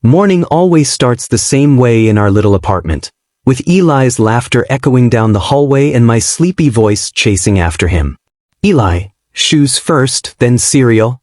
Morning always starts the same way in our little apartment, with Eli's laughter echoing down the hallway and my sleepy voice chasing after him. "Eli, shoes first, then cereal,"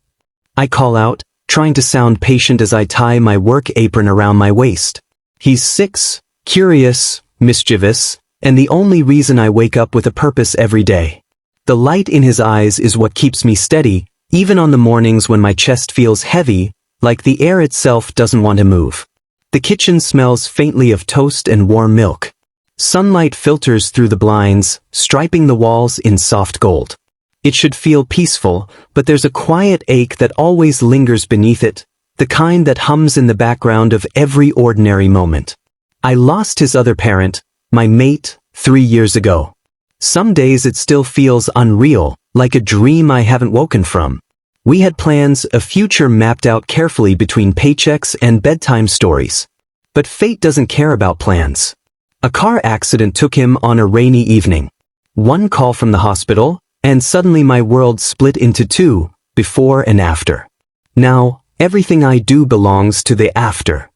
I call out, trying to sound patient as I tie my work apron around my waist. He's 6, curious, mischievous, and the only reason I wake up with a purpose every day. The light in his eyes is what keeps me steady, even on the mornings when my chest feels heavy, like the air itself doesn't want to move. The kitchen smells faintly of toast and warm milk. Sunlight filters through the blinds, striping the walls in soft gold. It should feel peaceful, but there's a quiet ache that always lingers beneath it, the kind that hums in the background of every ordinary moment. I lost his other parent, my mate, 3 years ago. Some days it still feels unreal, like a dream I haven't woken from. We had plans, a future mapped out carefully between paychecks and bedtime stories. But fate doesn't care about plans. A car accident took him on a rainy evening. One call from the hospital, and suddenly my world split into two, before and after. Now, everything I do belongs to the after.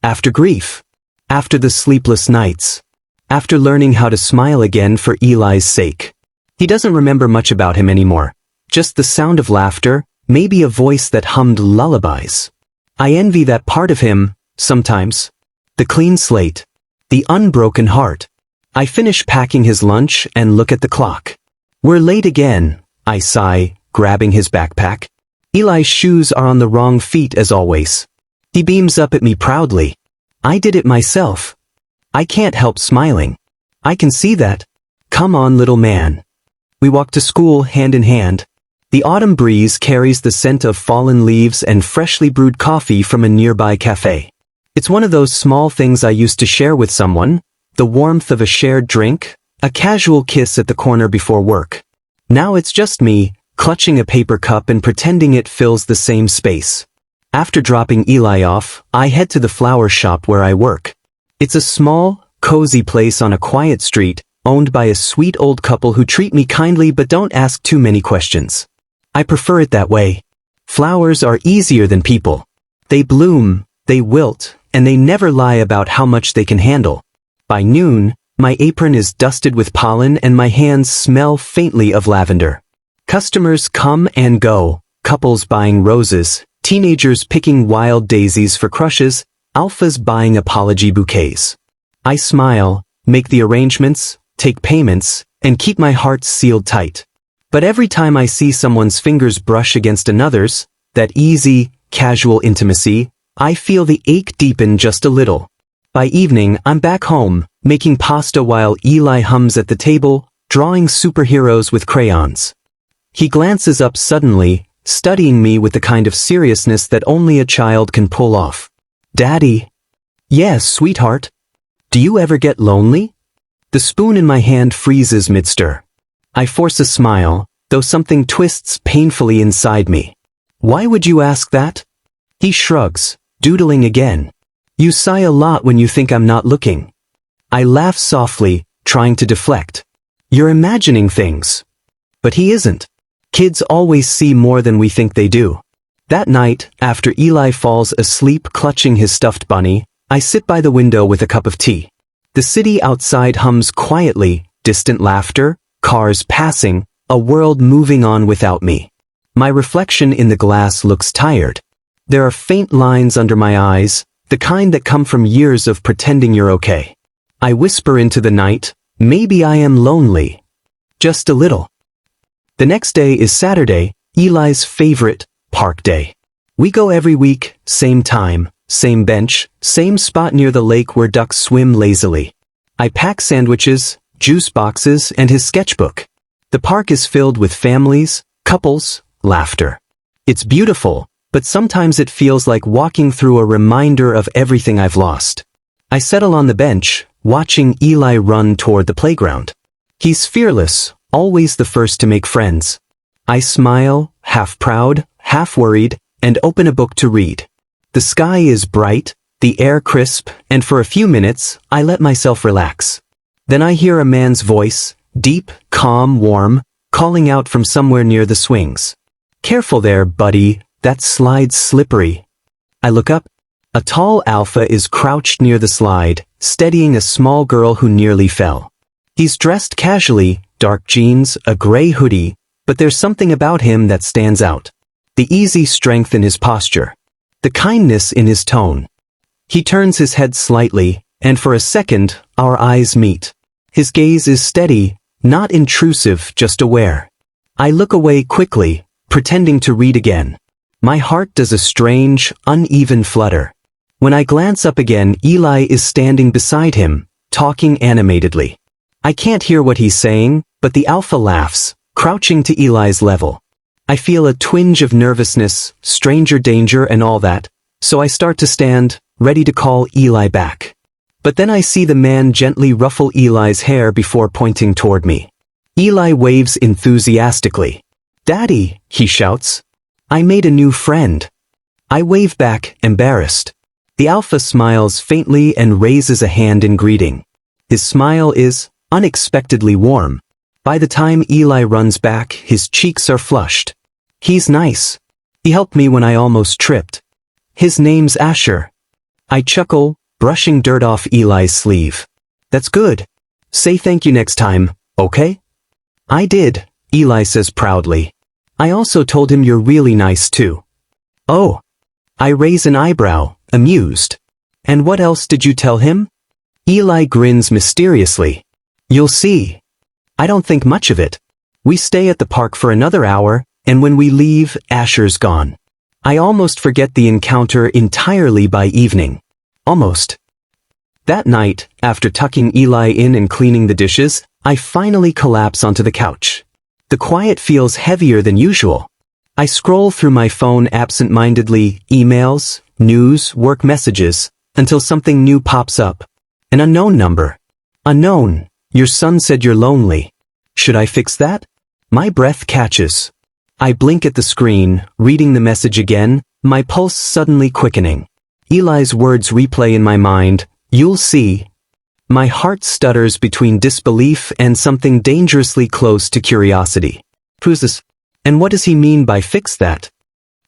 After grief. After the sleepless nights. After learning how to smile again for Eli's sake. He doesn't remember much about him anymore. Just the sound of laughter, maybe a voice that hummed lullabies. I envy that part of him, sometimes. The clean slate. The unbroken heart. I finish packing his lunch and look at the clock. We're late again, I sigh, grabbing his backpack. Eli's shoes are on the wrong feet as always. He beams up at me proudly. I did it myself. I can't help smiling. I can see that. Come on, little man. We walk to school hand in hand. The autumn breeze carries the scent of fallen leaves and freshly brewed coffee from a nearby cafe. It's one of those small things I used to share with someone, the warmth of a shared drink, a casual kiss at the corner before work. Now it's just me, clutching a paper cup and pretending it fills the same space. After dropping Eli off, I head to the flower shop where I work. It's a small, cozy place on a quiet street, owned by a sweet old couple who treat me kindly but don't ask too many questions. I prefer it that way. Flowers are easier than people. They bloom, they wilt, and they never lie about how much they can handle. By noon, my apron is dusted with pollen and my hands smell faintly of lavender. Customers come and go, couples buying roses, teenagers picking wild daisies for crushes, alphas buying apology bouquets. I smile, make the arrangements, take payments, and keep my heart sealed tight. But every time I see someone's fingers brush against another's, that easy, casual intimacy, I feel the ache deepen just a little. By evening, I'm back home, making pasta while Eli hums at the table, drawing superheroes with crayons. He glances up suddenly, studying me with the kind of seriousness that only a child can pull off. "Daddy." "Yes, sweetheart. Do you ever get lonely?" The spoon in my hand freezes mid-stir. I force a smile, though something twists painfully inside me. "Why would you ask that?" He shrugs, doodling again. "You sigh a lot when you think I'm not looking." I laugh softly, trying to deflect. "You're imagining things." But he isn't. Kids always see more than we think they do. That night, after Eli falls asleep clutching his stuffed bunny, I sit by the window with a cup of tea. The city outside hums quietly, distant laughter, cars passing, a world moving on without me. My reflection in the glass looks tired. There are faint lines under my eyes, the kind that come from years of pretending you're okay. I whisper into the night, maybe I am lonely. Just a little. The next day is Saturday, Eli's favorite, park day. We go every week, same time, same bench, same spot near the lake where ducks swim lazily. I pack sandwiches, juice boxes, and his sketchbook. The park is filled with families, couples, laughter. It's beautiful, but sometimes it feels like walking through a reminder of everything I've lost. I settle on the bench, watching Eli run toward the playground. He's fearless, always the first to make friends. I smile, half proud, half worried, and open a book to read. The sky is bright, the air crisp, and for a few minutes, I let myself relax. Then I hear a man's voice, deep, calm, warm, calling out from somewhere near the swings. "Careful there, buddy, that slide's slippery." I look up. A tall alpha is crouched near the slide, steadying a small girl who nearly fell. He's dressed casually, dark jeans, a gray hoodie, but there's something about him that stands out. The easy strength in his posture. The kindness in his tone. He turns his head slightly, and for a second, our eyes meet. His gaze is steady, not intrusive, just aware. I look away quickly, pretending to read again. My heart does a strange, uneven flutter. When I glance up again, Eli is standing beside him, talking animatedly. I can't hear what he's saying, but the alpha laughs, crouching to Eli's level. I feel a twinge of nervousness, stranger danger and all that, so I start to stand, ready to call Eli back. But then I see the man gently ruffle Eli's hair before pointing toward me. Eli waves enthusiastically. "Daddy," he shouts. "I made a new friend." I wave back, embarrassed. The alpha smiles faintly and raises a hand in greeting. His smile is unexpectedly warm. By the time Eli runs back, his cheeks are flushed. He's nice. He helped me when I almost tripped. His name's Asher. I chuckle, brushing dirt off Eli's sleeve. "That's good. Say thank you next time, okay?" "I did," Eli says proudly. "I also told him you're really nice too." "Oh." I raise an eyebrow, amused. "And what else did you tell him?" Eli grins mysteriously. "You'll see." I don't think much of it. We stay at the park for another hour, and when we leave, Asher's gone. I almost forget the encounter entirely by evening. Almost. That night, after tucking Eli in and cleaning the dishes, I finally collapse onto the couch. The quiet feels heavier than usual. I scroll through my phone absent-mindedly, emails, news, work messages, until something new pops up. An unknown number. "Unknown, your son said you're lonely. Should I fix that?" My breath catches. I blink at the screen, reading the message again, my pulse suddenly quickening. Eli's words replay in my mind, "You'll see." My heart stutters between disbelief and something dangerously close to curiosity. Who's this? And what does he mean by fix that?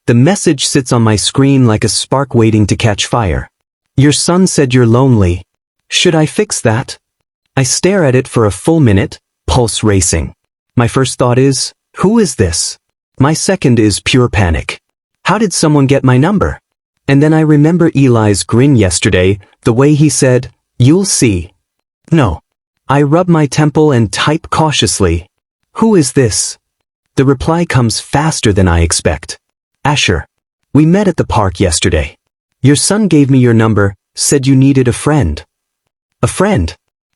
The message sits on my screen like a spark waiting to catch fire. "Your son said you're lonely. Should I fix that?" I stare at it for a full minute, pulse racing. My first thought is, who is this? My second is pure panic. How did someone get my number? And then I remember Eli's grin yesterday, the way he said, "You'll see." No. I rub my temple and type cautiously. "Who is this?" The reply comes faster than I expect. "Asher. We met at the park yesterday. Your son gave me your number, said you needed a friend." A friend.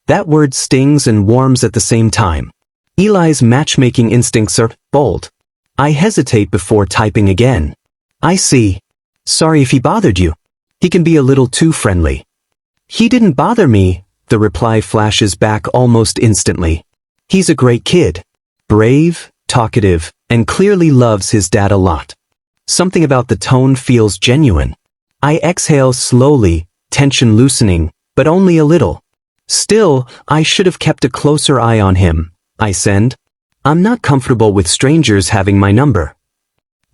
That word stings and warms at the same time. Eli's matchmaking instincts are bold. I hesitate before typing again. "I see. Sorry if he bothered you. He can be a little too friendly." "He didn't bother me," the reply flashes back almost instantly. "He's a great kid. Brave, talkative, and clearly loves his dad a lot." Something about the tone feels genuine. I exhale slowly, tension loosening, but only a little. "Still, I should have kept a closer eye on him," I send. "I'm not comfortable with strangers having my number."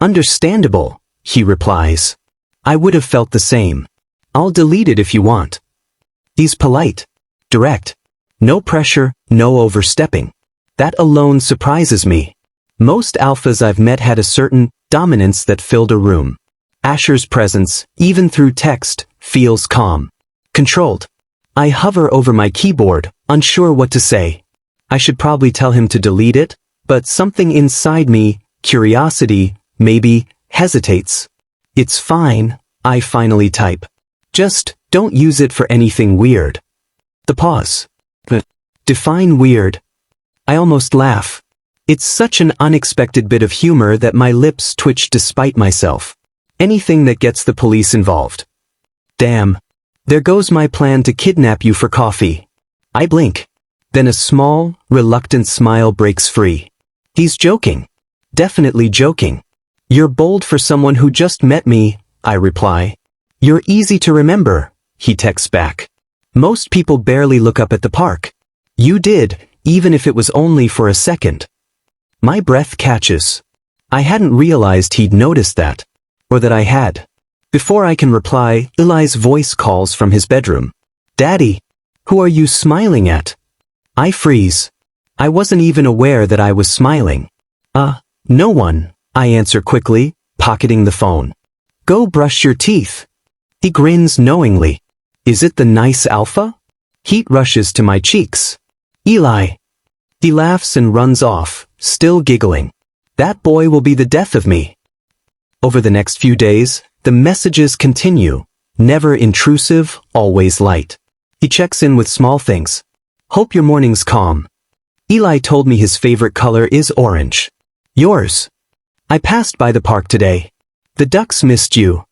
"Understandable," he replies. "I would have felt the same. I'll delete it if you want." He's polite. Direct. No pressure, no overstepping. That alone surprises me. Most alphas I've met had a certain dominance that filled a room. Asher's presence, even through text, feels calm. Controlled. I hover over my keyboard, unsure what to say. I should probably tell him to delete it, but something inside me, curiosity, maybe, hesitates. "It's fine," I finally type. "Just don't use it for anything weird." The pause. Define weird. I almost laugh. It's such an unexpected bit of humor that my lips twitch despite myself. Anything that gets the police involved. Damn. There goes my plan to kidnap you for coffee. I blink. Then a small, reluctant smile breaks free. He's joking. Definitely joking. "You're bold for someone who just met me," I reply. "You're easy to remember," he texts back. "Most people barely look up at the park. You did, even if it was only for a second." My breath catches. I hadn't realized he'd noticed that. Or that I had. Before I can reply, Eli's voice calls from his bedroom. Daddy, who are you smiling at? I freeze. I wasn't even aware that I was smiling. No one, I answer quickly, pocketing the phone. Go brush your teeth. He grins knowingly. Is it the nice alpha? Heat rushes to my cheeks. Eli. He laughs and runs off, still giggling. That boy will be the death of me. Over the next few days, the messages continue. Never intrusive, always light. He checks in with small things. Hope your morning's calm. Eli told me his favorite color is orange. Yours? I passed by the park today. The ducks missed you.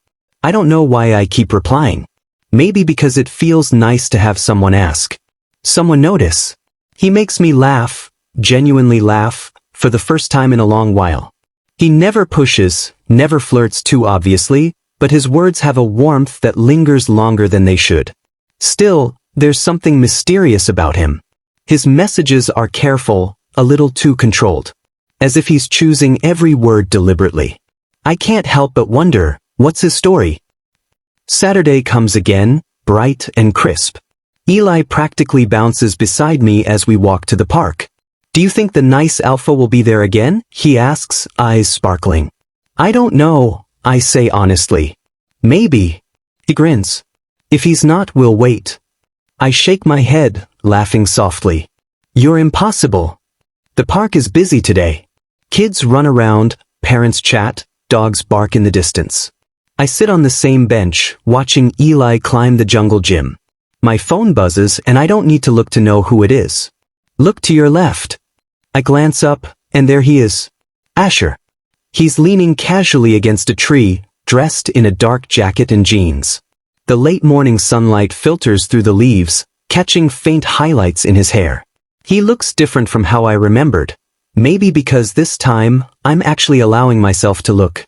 I don't know why I keep replying. Maybe because it feels nice to have someone ask. Someone notice. He makes me laugh, genuinely laugh, for the first time in a long while. He never pushes, never flirts too obviously, but his words have a warmth that lingers longer than they should. Still, there's something mysterious about him. His messages are careful, a little too controlled. As if he's choosing every word deliberately. I can't help but wonder, what's his story? Saturday comes again, bright and crisp. Eli practically bounces beside me as we walk to the park. Do you think the nice alpha will be there again? He asks, eyes sparkling. I don't know, I say honestly. Maybe. He grins. If he's not, we'll wait. I shake my head, laughing softly. You're impossible. The park is busy today. Kids run around, parents chat, dogs bark in the distance. I sit on the same bench, watching Eli climb the jungle gym. My phone buzzes and I don't need to look to know who it is. Look to your left. I glance up, and there he is. Asher. He's leaning casually against a tree, dressed in a dark jacket and jeans. The late morning sunlight filters through the leaves, catching faint highlights in his hair. He looks different from how I remembered. Maybe because this time, I'm actually allowing myself to look.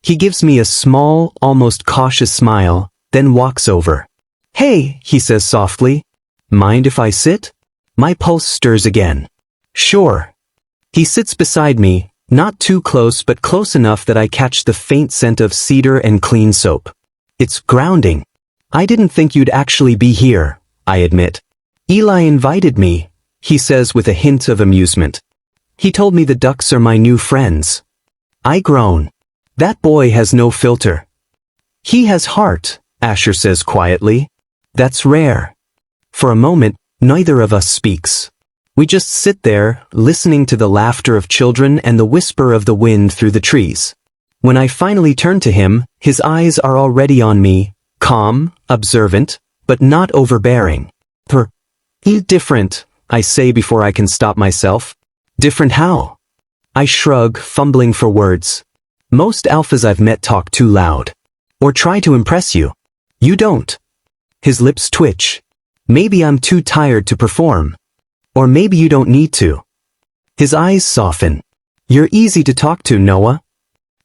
He gives me a small, almost cautious smile, then walks over. Hey, he says softly. Mind if I sit? My pulse stirs again. Sure. He sits beside me, not too close but close enough that I catch the faint scent of cedar and clean soap. It's grounding. I didn't think you'd actually be here, I admit. Eli invited me, he says with a hint of amusement. He told me the ducks are my new friends. I groan. That boy has no filter. He has heart, Asher says quietly. That's rare. For a moment, neither of us speaks. We just sit there, listening to the laughter of children and the whisper of the wind through the trees. When I finally turn to him, his eyes are already on me, calm, observant, but not overbearing. He's different, I say before I can stop myself. Different how? I shrug, fumbling for words. Most alphas I've met talk too loud. Or try to impress you. You don't. His lips twitch. Maybe I'm too tired to perform. Or maybe you don't need to. His eyes soften. You're easy to talk to, Noah.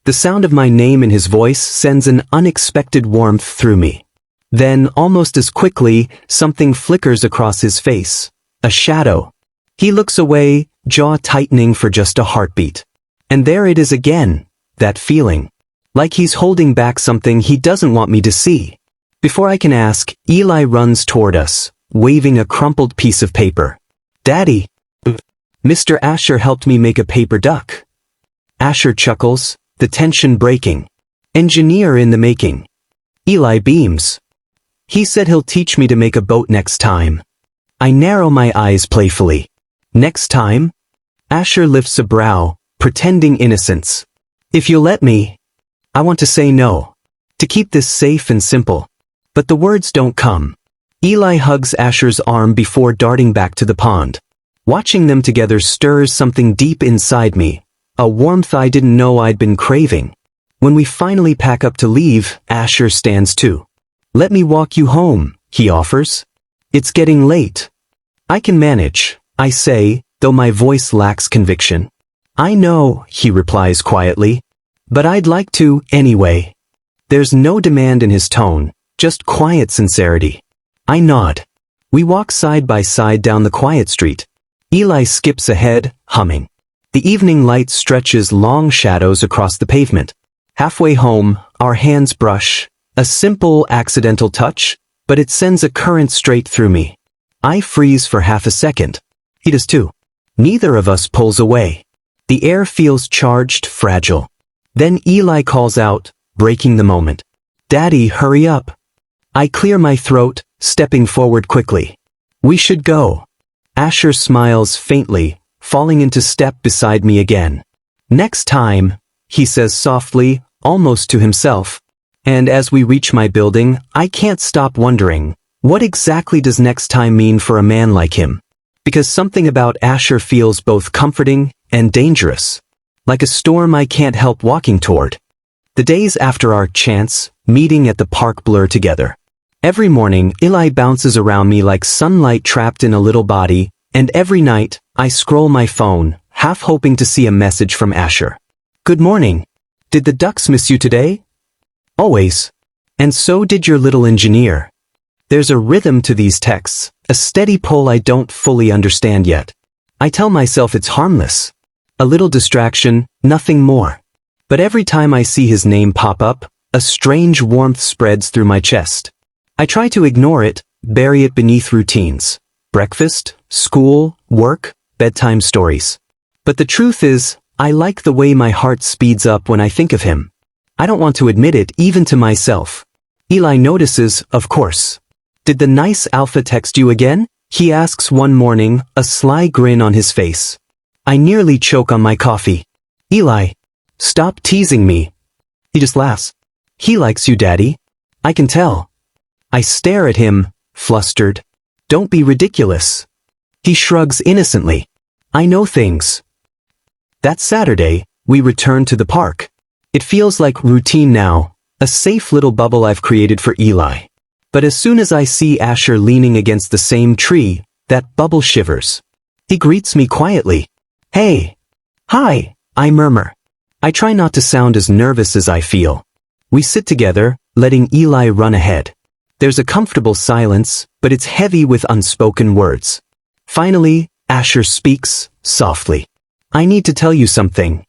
The sound of my name in his voice sends an unexpected warmth through me. Then, almost as quickly, something flickers across his face. A shadow. He looks away, jaw tightening for just a heartbeat. And there it is again, that feeling. Like he's holding back something he doesn't want me to see. Before I can ask, Eli runs toward us, waving a crumpled piece of paper. Daddy! Mr. Asher helped me make a paper duck. Asher chuckles, the tension breaking. Engineer in the making. Eli beams. He said he'll teach me to make a boat next time. I narrow my eyes playfully. Next time? Asher lifts a brow, pretending innocence. If you'll let me. I want to say no. To keep this safe and simple. But the words don't come. Eli hugs Asher's arm before darting back to the pond. Watching them together stirs something deep inside me. A warmth I didn't know I'd been craving. When we finally pack up to leave, Asher stands too. Let me walk you home, he offers. It's getting late. I can manage, I say, though my voice lacks conviction. I know, he replies quietly. But I'd like to, anyway. There's no demand in his tone, just quiet sincerity. I nod. We walk side by side down the quiet street. Eli skips ahead, humming. The evening light stretches long shadows across the pavement. Halfway home, our hands brush, A simple, accidental touch, but it sends a current straight through me. I freeze for half a second. He does too. Neither of us pulls away. The air feels charged, fragile. Then Eli calls out, breaking the moment. "Daddy, hurry up." I clear my throat, stepping forward quickly. "We should go." Asher smiles faintly, falling into step beside me again. "Next time," he says softly, almost to himself. And as we reach my building, I can't stop wondering, what exactly does next time mean for a man like him? Because something about Asher feels both comforting and dangerous. Like a storm I can't help walking toward. The days after our chance meeting at the park blur together. Every morning, Eli bounces around me like sunlight trapped in a little body, and every night, I scroll my phone, half hoping to see a message from Asher. "Good morning. Did the ducks miss you today?" "Always. And so did your little engineer." There's a rhythm to these texts, a steady pull I don't fully understand yet. I tell myself it's harmless. A little distraction, nothing more. But every time I see his name pop up, a strange warmth spreads through my chest. I try to ignore it, bury it beneath routines. Breakfast, school, work, bedtime stories. But the truth is, I like the way my heart speeds up when I think of him. I don't want to admit it even to myself. Eli notices, of course. "Did the nice alpha text you again?" he asks one morning, a sly grin on his face. I nearly choke on my coffee. "Eli, stop teasing me." He just laughs. "He likes you, Daddy. I can tell." I stare at him, flustered. "Don't be ridiculous." He shrugs innocently. "I know things." That Saturday, we return to the park. It feels like routine now, a safe little bubble I've created for Eli. But as soon as I see Asher leaning against the same tree, that bubble shivers. He greets me quietly. "Hey." "Hi," I murmur. I try not to sound as nervous as I feel. We sit together, letting Eli run ahead. There's a comfortable silence, but it's heavy with unspoken words. Finally, Asher speaks, softly. "I need to tell you something."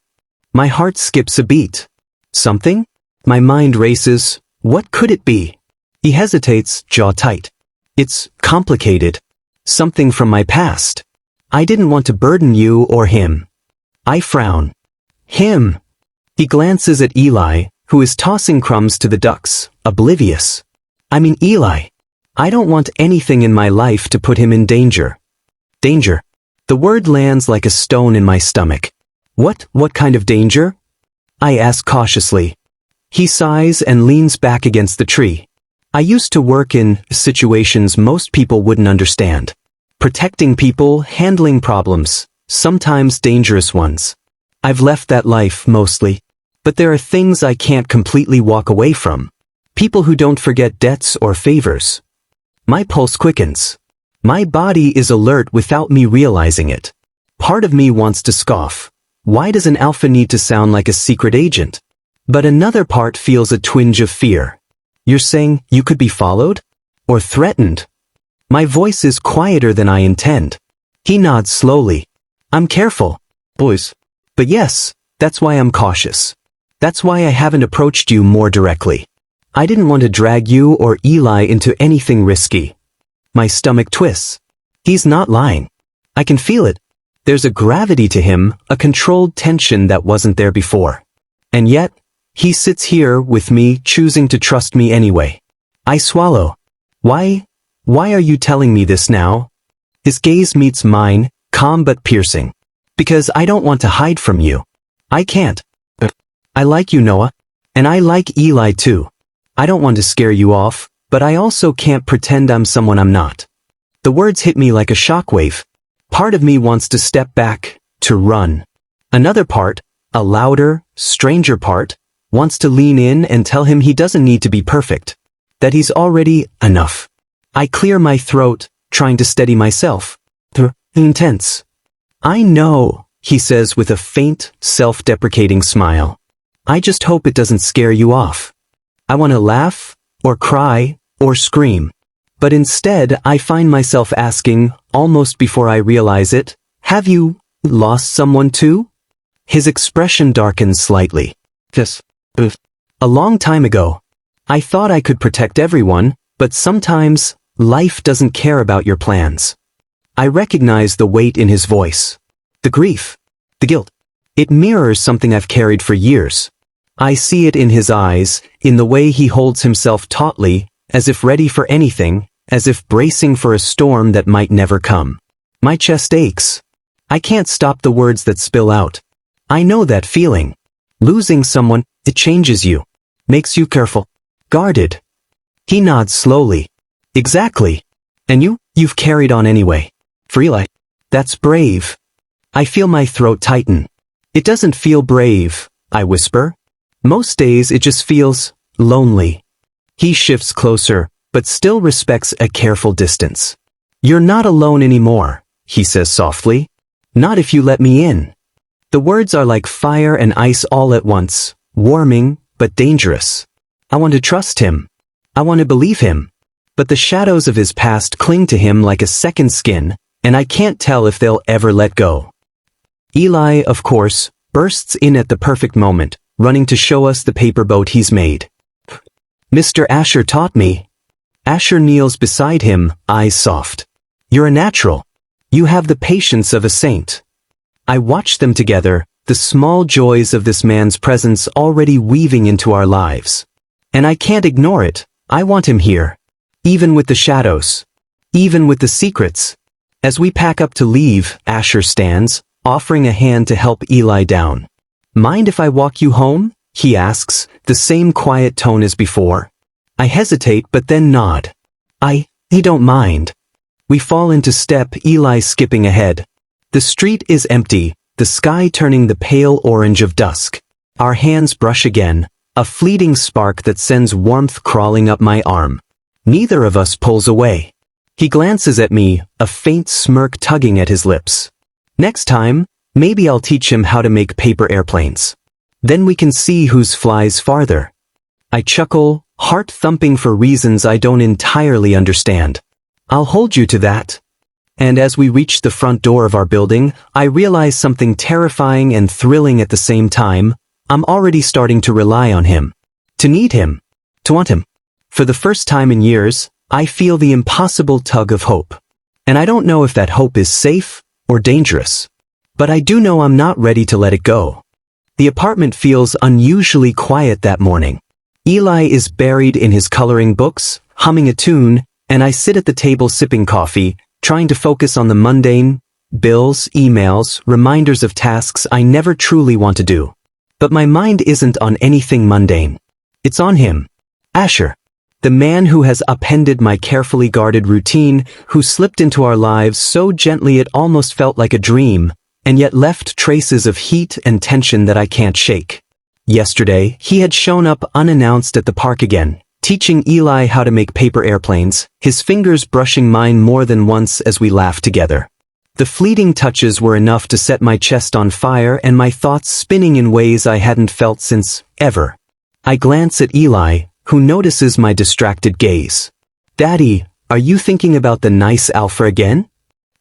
My heart skips a beat. Something? My mind races. What could it be? He hesitates, jaw tight. "It's complicated. Something from my past. I didn't want to burden you or him." I frown. "Him?" He glances at Eli, who is tossing crumbs to the ducks, oblivious. I mean, Eli. I don't want anything in my life to put him in danger. Danger. The word lands like a stone in my stomach. What kind of danger? I ask cautiously. He sighs and leans back against the tree. "I used to work in situations most people wouldn't understand. Protecting people, handling problems, sometimes dangerous ones. I've left that life, mostly. But there are things I can't completely walk away from. People who don't forget debts or favors." My pulse quickens. My body is alert without me realizing it. Part of me wants to scoff. Why does an alpha need to sound like a secret agent? But another part feels a twinge of fear. "You're saying you could be followed? Or threatened?" My voice is quieter than I intend. He nods slowly. "I'm careful, boys. But yes, that's why I'm cautious. That's why I haven't approached you more directly. I didn't want to drag you or Eli into anything risky." My stomach twists. He's not lying. I can feel it. There's a gravity to him, a controlled tension that wasn't there before. And yet, he sits here with me, choosing to trust me anyway. I swallow. Why are you telling me this now?" His gaze meets mine, calm but piercing. "Because I don't want to hide from you. I can't. But I like you, Noah. And I like Eli too. I don't want to scare you off, but I also can't pretend I'm someone I'm not." The words hit me like a shockwave. Part of me wants to step back, to run. Another part, a louder, stranger part, wants to lean in and tell him he doesn't need to be perfect. That he's already enough. I clear my throat, trying to steady myself. Intense. "I know," he says with a faint, self-deprecating smile. "I just hope it doesn't scare you off." I want to laugh, or cry, or scream. But instead, I find myself asking, almost before I realize it, "Have you lost someone too?" His expression darkens slightly. "Yes. A long time ago." I thought I could protect everyone, but sometimes, life doesn't care about your plans. I recognize the weight in his voice. The grief. The guilt. It mirrors something I've carried for years. I see it in his eyes, in the way he holds himself tautly, as if ready for anything, as if bracing for a storm that might never come. My chest aches. I can't stop the words that spill out. I know that feeling. Losing someone, it changes you. Makes you careful. Guarded. He nods slowly. Exactly. And you've carried on anyway. For Eli. That's brave. I feel my throat tighten. It doesn't feel brave, I whisper. Most days it just feels lonely. He shifts closer, but still respects a careful distance. You're not alone anymore, he says softly. Not if you let me in. The words are like fire and ice all at once, warming, but dangerous. I want to trust him. I want to believe him. But the shadows of his past cling to him like a second skin, and I can't tell if they'll ever let go. Eli, of course, bursts in at the perfect moment, running to show us the paper boat he's made. Mr. Asher taught me. Asher kneels beside him, eyes soft. You're a natural. You have the patience of a saint. I watch them together, the small joys of this man's presence already weaving into our lives. And I can't ignore it. I want him here. Even with the shadows. Even with the secrets. As we pack up to leave, Asher stands, offering a hand to help Eli down. Mind if I walk you home? He asks, the same quiet tone as before. I hesitate but then nod. He don't mind. We fall into step, Eli skipping ahead. The street is empty, the sky turning the pale orange of dusk. Our hands brush again, a fleeting spark that sends warmth crawling up my arm. Neither of us pulls away. He glances at me, a faint smirk tugging at his lips. Next time, maybe I'll teach him how to make paper airplanes. Then we can see whose flies farther. I chuckle, heart thumping for reasons I don't entirely understand. I'll hold you to that. And as we reach the front door of our building, I realize something terrifying and thrilling at the same time. I'm already starting to rely on him. To need him. To want him. For the first time in years, I feel the impossible tug of hope. And I don't know if that hope is safe or dangerous. But I do know I'm not ready to let it go. The apartment feels unusually quiet that morning. Eli is buried in his coloring books, humming a tune, and I sit at the table sipping coffee, trying to focus on the mundane, bills, emails, reminders of tasks I never truly want to do. But my mind isn't on anything mundane. It's on him. Asher. The man who has upended my carefully guarded routine, who slipped into our lives so gently it almost felt like a dream, and yet left traces of heat and tension that I can't shake. Yesterday, he had shown up unannounced at the park again, teaching Eli how to make paper airplanes, his fingers brushing mine more than once as we laughed together. The fleeting touches were enough to set my chest on fire and my thoughts spinning in ways I hadn't felt since, ever. I glance at Eli, who notices my distracted gaze. Daddy, are you thinking about the nice Alpha again?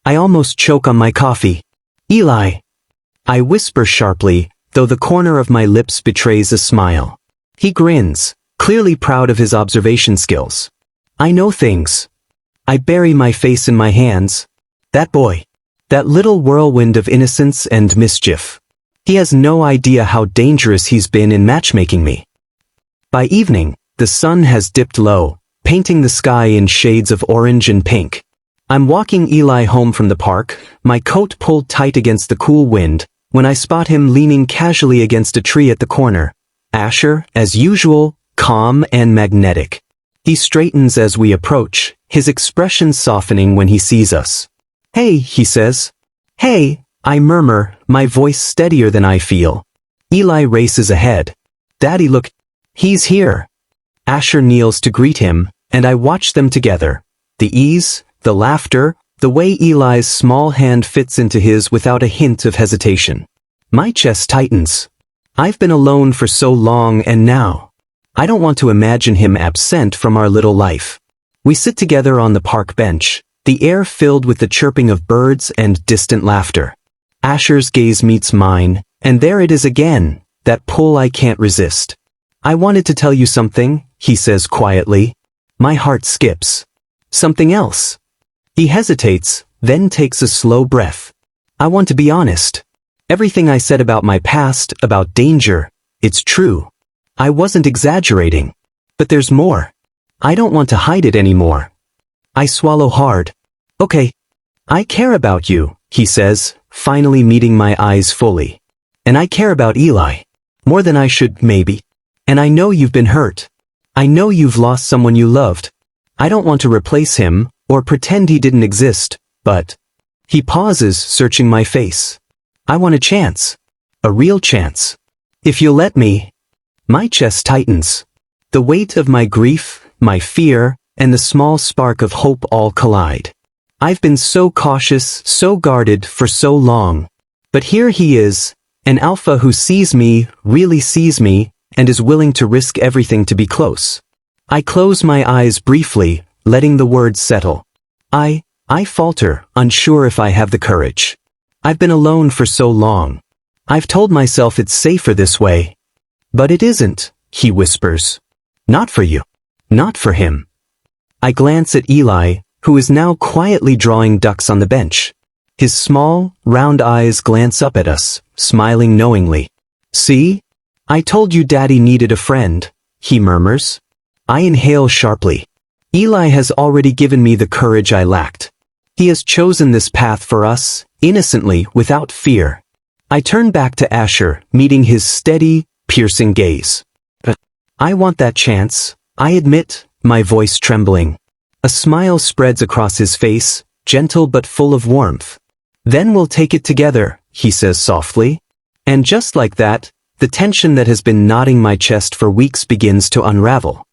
I almost choke on my coffee. Eli. I whisper sharply, though the corner of my lips betrays a smile. He grins, clearly proud of his observation skills. I know things. I bury my face in my hands. That boy. That little whirlwind of innocence and mischief. He has no idea how dangerous he's been in matchmaking me. By evening, the sun has dipped low, painting the sky in shades of orange and pink. I'm walking Eli home from the park, my coat pulled tight against the cool wind, when I spot him leaning casually against a tree at the corner. Asher, as usual, calm and magnetic. He straightens as we approach, his expression softening when he sees us. Hey, he says. Hey, I murmur, my voice steadier than I feel. Eli races ahead. Daddy, look. He's here. Asher kneels to greet him, and I watch them together. The ease, the laughter, the way Eli's small hand fits into his without a hint of hesitation. My chest tightens. I've been alone for so long and now. I don't want to imagine him absent from our little life. We sit together on the park bench, the air filled with the chirping of birds and distant laughter. Asher's gaze meets mine, and there it is again, that pull I can't resist. I wanted to tell you something, he says quietly. My heart skips. Something else. He hesitates, then takes a slow breath. I want to be honest. Everything I said about my past, about danger, it's true. I wasn't exaggerating. But there's more. I don't want to hide it anymore. I swallow hard. Okay. I care about you, he says, finally meeting my eyes fully. And I care about Eli. More than I should, maybe. And I know you've been hurt. I know you've lost someone you loved. I don't want to replace him, or pretend he didn't exist, but... He pauses, searching my face. I want a chance. A real chance. If you'll let me. My chest tightens. The weight of my grief, my fear, and the small spark of hope all collide. I've been so cautious, so guarded for so long. But here he is, an alpha who sees me, really sees me, and is willing to risk everything to be close. I close my eyes briefly, letting the words settle. I falter, unsure if I have the courage. I've been alone for so long. I've told myself it's safer this way. But it isn't, he whispers. Not for you. Not for him. I glance at Eli, who is now quietly drawing ducks on the bench. His small, round eyes glance up at us, smiling knowingly. See? I told you Daddy needed a friend, he murmurs. I inhale sharply. Eli has already given me the courage I lacked. He has chosen this path for us, innocently, without fear. I turn back to Asher, meeting his steady, piercing gaze. But I want that chance, I admit, my voice trembling. A smile spreads across his face, gentle but full of warmth. Then we'll take it together, he says softly. And just like that, the tension that has been knotting my chest for weeks begins to unravel.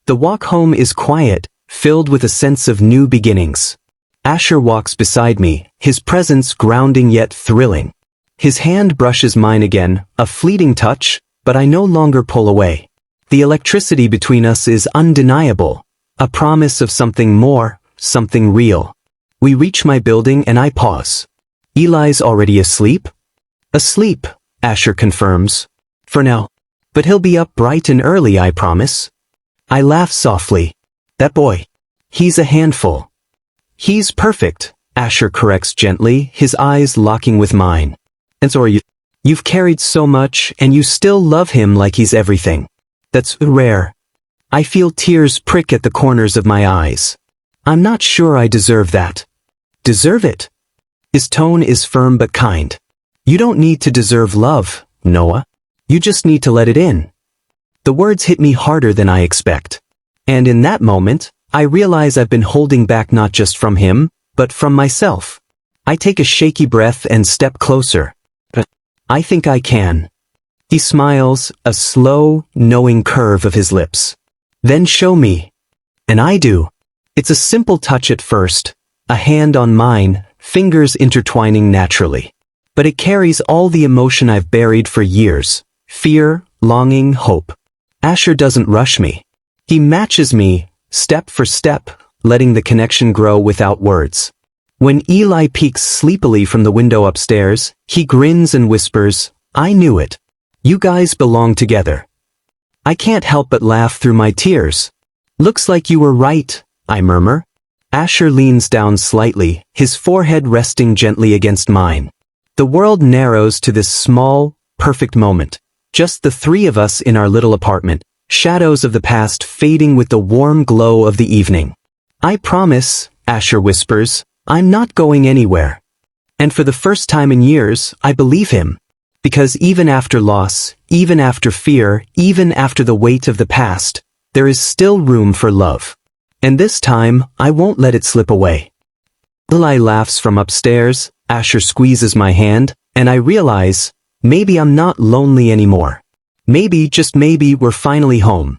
The walk home is quiet, filled with a sense of new beginnings. Asher walks beside me, his presence grounding yet thrilling. His hand brushes mine again, a fleeting touch, but I no longer pull away. The electricity between us is undeniable, a promise of something more, something real. We reach my building and I pause. Eli's already asleep? Asleep, Asher confirms. For now. But he'll be up bright and early, I promise. I laugh softly. That boy. He's a handful. He's perfect, Asher corrects gently, his eyes locking with mine. And so are you. You've carried so much, and you still love him like he's everything. That's rare. I feel tears prick at the corners of my eyes. I'm not sure I deserve that. Deserve it? His tone is firm but kind. You don't need to deserve love, Noah. You just need to let it in. The words hit me harder than I expect. And in that moment, I realize I've been holding back not just from him, but from myself. I take a shaky breath and step closer. But I think I can. He smiles, a slow, knowing curve of his lips. Then show me. And I do. It's a simple touch at first, a hand on mine, fingers intertwining naturally. But it carries all the emotion I've buried for years. Fear, longing, hope. Asher doesn't rush me. He matches me, step for step, letting the connection grow without words. When Eli peeks sleepily from the window upstairs, he grins and whispers, I knew it. You guys belong together. I can't help but laugh through my tears. Looks like you were right, I murmur. Asher leans down slightly, his forehead resting gently against mine. The world narrows to this small, perfect moment. Just the three of us in our little apartment, shadows of the past fading with the warm glow of the evening. I promise, Asher whispers, I'm not going anywhere. And for the first time in years, I believe him. Because even after loss, even after fear, even after the weight of the past, there is still room for love. And this time, I won't let it slip away. Eli laughs from upstairs, Asher squeezes my hand, and I realize, maybe I'm not lonely anymore. Maybe, just maybe, we're finally home.